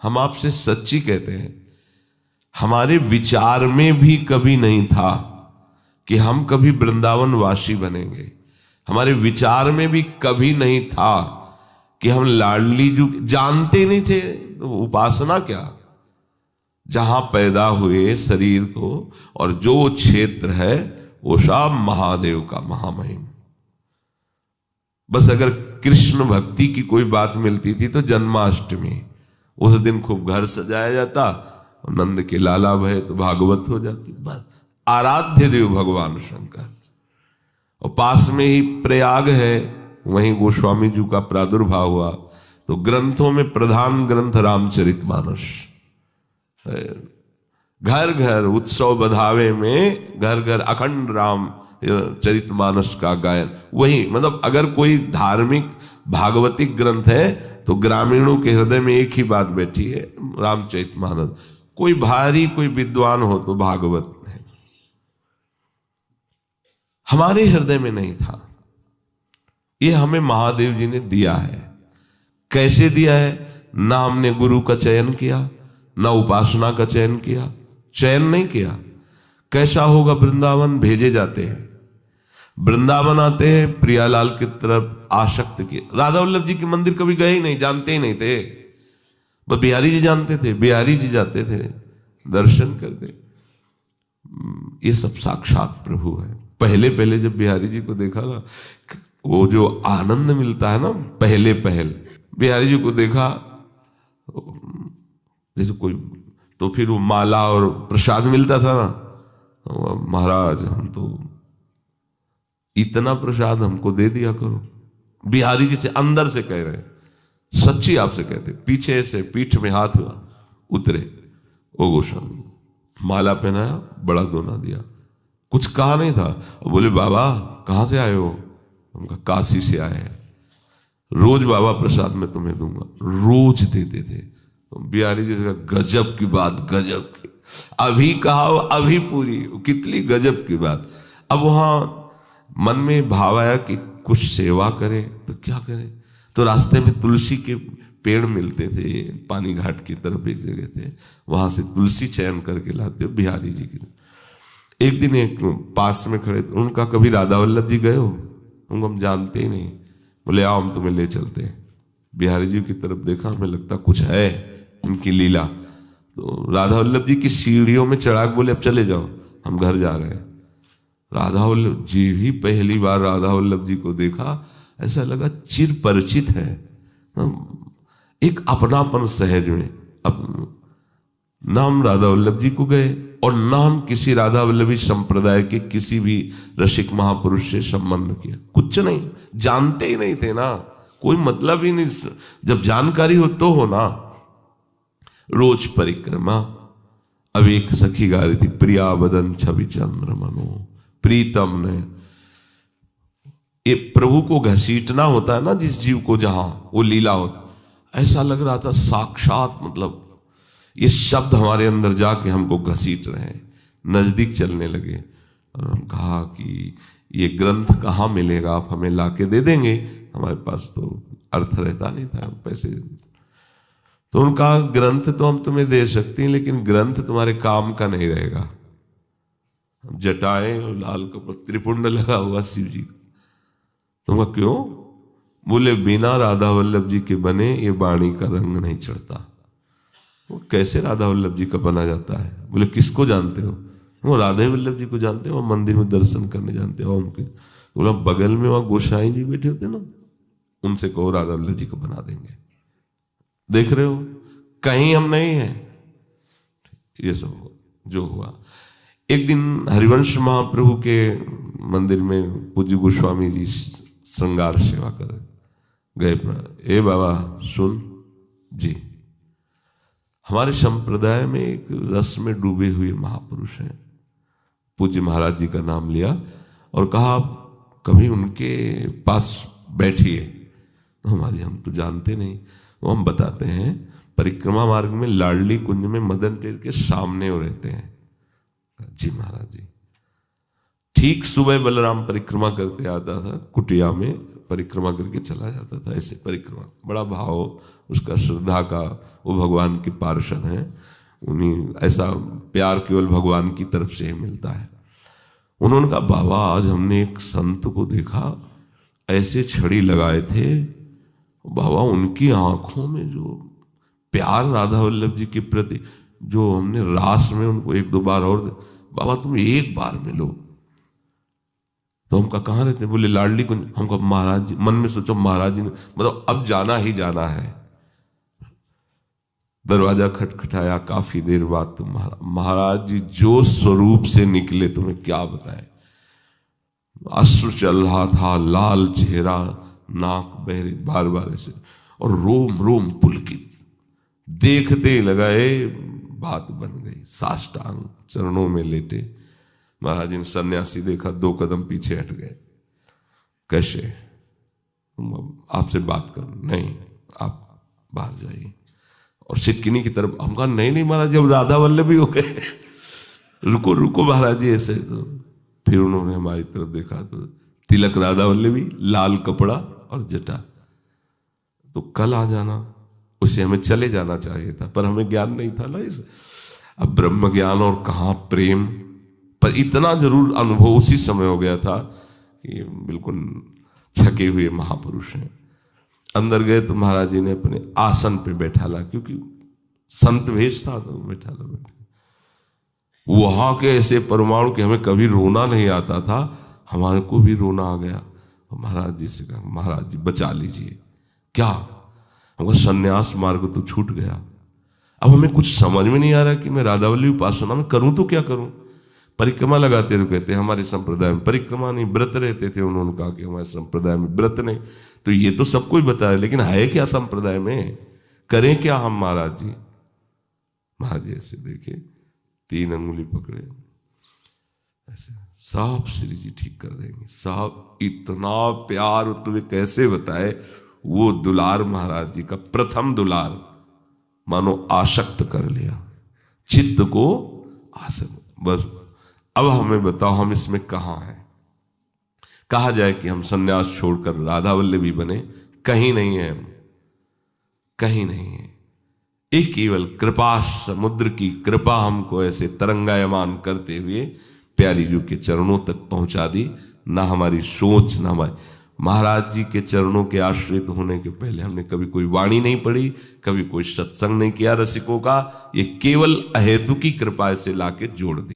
हम आपसे सच्ची कहते हैं, हमारे विचार में भी कभी नहीं था कि हम कभी वृंदावन वासी बनेंगे। हमारे विचार में भी कभी नहीं था कि हम लाडली जी जानते नहीं थे। तो उपासना क्या, जहां पैदा हुए शरीर को और जो क्षेत्र है वो सब महादेव का महामहिम। बस अगर कृष्ण भक्ति की कोई बात मिलती थी तो जन्माष्टमी, उस दिन खूब घर सजाया जाता, और नंद के लाला भय तो भागवत हो जाती। बस आराध्य देव भगवान शंकर। और पास में ही प्रयाग है, वहीं गोस्वामी जी का प्रादुर्भाव हुआ। तो ग्रंथों में प्रधान ग्रंथ रामचरितमानस, घर घर उत्सव बधावे में घर घर अखंड राम चरितमानस का गायन। वही मतलब अगर कोई धार्मिक भागवतिक ग्रंथ है तो ग्रामीणों के हृदय में एक ही बात बैठी है, रामचरितमानस। कोई भारी कोई विद्वान हो तो भागवत है। हमारे हृदय में नहीं था। ये हमें महादेव जी ने दिया है। कैसे दिया है? ना हमने गुरु का चयन किया, ना उपासना का चयन किया, चयन नहीं किया। कैसा होगा वृंदावन? भेजे जाते हैं। वृंदावन आते हैं, प्रियालाल की तरफ आसक्त किए। राधा वल्लभ जी के मंदिर कभी गए ही नहीं, जानते ही नहीं थे। बस बिहारी जी जानते थे, बिहारी जी जाते थे, दर्शन करते। ये सब साक्षात प्रभु है। पहले पहले जब बिहारी जी को देखा ना, वो जो आनंद मिलता है ना, पहले पहल बिहारी जी को देखा जैसे कोई, तो फिर वो माला और प्रसाद मिलता था ना, महाराज हम तो इतना प्रसाद हमको दे दिया करो। बिहारी जी से अंदर से कह रहे, सच्ची आपसे कहते, पीछे से पीठ में हाथ उतरे। ओ गोस्वामी, माला पहनाया, बड़ा दोना दिया, कुछ कहा नहीं था। और बोले बाबा कहाँ से आए हो? उनका काशी से आए हैं, रोज बाबा प्रसाद में तुम्हें दूंगा, रोज देते थे। तो बिहारी जी से गजब की बात, गजब की, अभी कहा अभी पूरी, कितनी गजब की बात। अब वहां मन में भाव आया कि कुछ सेवा करें, तो क्या करें? तो रास्ते में तुलसी के पेड़ मिलते थे, पानी घाट की तरफ एक जगह थे, वहां से तुलसी चयन करके लाते बिहारी जी की। एक दिन एक पास में खड़े, उनका कभी राधा वल्लभ जी गए हो? उनको हम जानते ही नहीं। बोले आओ हम तुम्हें ले चलते हैं। बिहारी जी की तरफ देखा, हमें लगता कुछ है इनकी लीला। तो राधा वल्लभ जी की सीढ़ियों में चढ़ा के बोले अब चले जाओ, हम घर जा रहे हैं। राधा वल्लभ जी ही पहली बार राधा वल्लभ जी को देखा, ऐसा लगा चिर परिचित है, एक अपनापन सहज में। अब ना हम राधा वल्लभ जी को गए और ना हम किसी राधा वल्लभी संप्रदाय के किसी भी रसिक महापुरुष से संबंध किया, कुछ नहीं, जानते ही नहीं थे ना, कोई मतलब ही नहीं। जब जानकारी हो तो हो ना। रोज परिक्रमा। अब एक सखी गा रही थी, प्रिया बदन छवि चंद्र मनो, प्रीतम ने। ये प्रभु को घसीटना होता है ना जिस जीव को, जहां वो लीला होती। ऐसा लग रहा था साक्षात, मतलब ये शब्द हमारे अंदर जाके हमको घसीट रहे हैं, नजदीक चलने लगे। और हम कहा कि ये ग्रंथ कहाँ मिलेगा, आप हमें लाके दे देंगे? हमारे पास तो अर्थ रहता नहीं था, पैसे। तो उनका ग्रंथ तो हम तुम्हें दे सकते हैं, लेकिन ग्रंथ तुम्हारे काम का नहीं रहेगा। जटाएं और लाल कपड़ा, त्रिपुंड लगा हुआ शिव जी का। तुमका क्यों? बोले बिना राधा वल्लभ जी के बने ये वाणी का रंग नहीं चढ़ता। वो कैसे राधा वल्लभ जी का बना जाता है? बोले किसको जानते हो? वो राधा वल्लभ जी को जानते हो, मंदिर में दर्शन करने जानते हो उनके। बोला बगल में वहां गोसाई जी बैठे होते ना, उनसे कहो राधा वल्लभ जी को बना देंगे। देख रहे हो, कहीं हम नहीं है। ये सब जो हुआ। एक दिन हरिवंश महाप्रभु के मंदिर में पूज्य गोस्वामी जी श्रृंगार सेवा कर गए। ए बाबा सुन जी, हमारे संप्रदाय में एक रस में डूबे हुए महापुरुष हैं। पूज्य महाराज जी का नाम लिया और कहा आप कभी उनके पास बैठिए। हमारे हम तो जानते नहीं, वो हम बताते हैं। परिक्रमा मार्ग में लाडली कुंज में मदन टेर के सामने वो रहते हैं। जी महाराज जी। ठीक सुबह बलराम परिक्रमा करते आता था कुटिया में, परिक्रमा करके चला जाता था। ऐसे परिक्रमा, बड़ा भाव उसका, श्रद्धा का। वो भगवान के पार्षद हैं, उन्हीं ऐसा प्यार केवल भगवान की तरफ से ही मिलता है। उन्होंने कहा बाबा आज हमने एक संत को देखा, ऐसे छड़ी लगाए थे बाबा, उनकी आंखों में जो प्यार राधा वल्लभ जी के प्रति, जो हमने रास में उनको एक दो बार और, बाबा तुम एक बार मिलो। तो हम कहा कहाँ रहते? बोले लाडली कुंज। हम कहा महाराज जी, मन में सोचो महाराज जी ने मतलब अब जाना ही जाना है। दरवाजा खटखटाया, काफी देर बाद तुम महाराज जी जो स्वरूप से निकले तुम्हें क्या बताए। अश्रु चल रहा था, लाल चेहरा, नाक बहरी, बार बार ऐसे, और रोम रोम पुलकित। देखते लगाए बात बन गई। साष्टांग चरणों में लेटे। महाराज जी ने सन्यासी देखा, 2 कदम पीछे हट गए। कैसे? आपसे बात कर? नहीं, आप बाहर जाइए। और सिटकिनी की तरफ हम कहा नहीं नहीं महाराज, जब राधा वल्लभ भी हो गए रुको रुको महाराज जी ऐसे। तो फिर उन्होंने हमारी तरफ देखा तो तिलक राधा वल्लभी, लाल कपड़ा और जटा। तो कल आ जाना, उसे हमें चले जाना चाहिए था, पर हमें ज्ञान नहीं था ना इस। अब ब्रह्म ज्ञान और कहाँ प्रेम, पर इतना जरूर अनुभव उसी समय हो गया था कि बिल्कुल छके हुए महापुरुष हैं। अंदर गए तो महाराज जी ने अपने आसन पे बैठा ला, क्योंकि संत भेष था तो बैठा ला। वहां के ऐसे परमाणु के हमें कभी रोना नहीं आता था, हमारे को भी रोना आ गया। महाराज जी से कहा महाराज जी बचा लीजिए। क्या? हमको संन्यास मार्ग तो छूट गया। अब हमें कुछ समझ में नहीं आ रहा कि मैं राधावल्ली उपासना में करूं तो क्या करूं। परिक्रमा लगाते रहो, कहते हमारे संप्रदाय में परिक्रमा नहीं, व्रत रहते थे। उन्होंने कहा कि हमारे संप्रदाय में व्रत नहीं। तो ये तो सब कुछ बताया, लेकिन है क्या संप्रदाय में, करें क्या हम महाराज जी? महाराज जी ऐसे देखे, 3 अंगुली पकड़े, ऐसे साहब श्री जी ठीक कर देंगे। साहब इतना प्यार तुम्हें कैसे बताए। वो दुलार महाराज जी का प्रथम दुलार मानो आसक्त कर लिया चित्त को, आसक्त। बस अब हमें बताओ हम इसमें कहां हैं? कहा जाए कि हम सन्यास छोड़कर राधा वल्लभी बने, कहीं नहीं है हम, कहीं नहीं है। एक केवल कृपा समुद्र की कृपा हमको ऐसे तरंगायमान करते हुए प्यारी जी के चरणों तक पहुंचा दी। ना हमारी सोच, ना हमारी, महाराज जी के चरणों के आश्रित होने के पहले हमने कभी कोई वाणी नहीं पढ़ी, कभी कोई सत्संग नहीं किया रसिकों का। ये केवल अहेतु की कृपा से लाके जोड़ दी।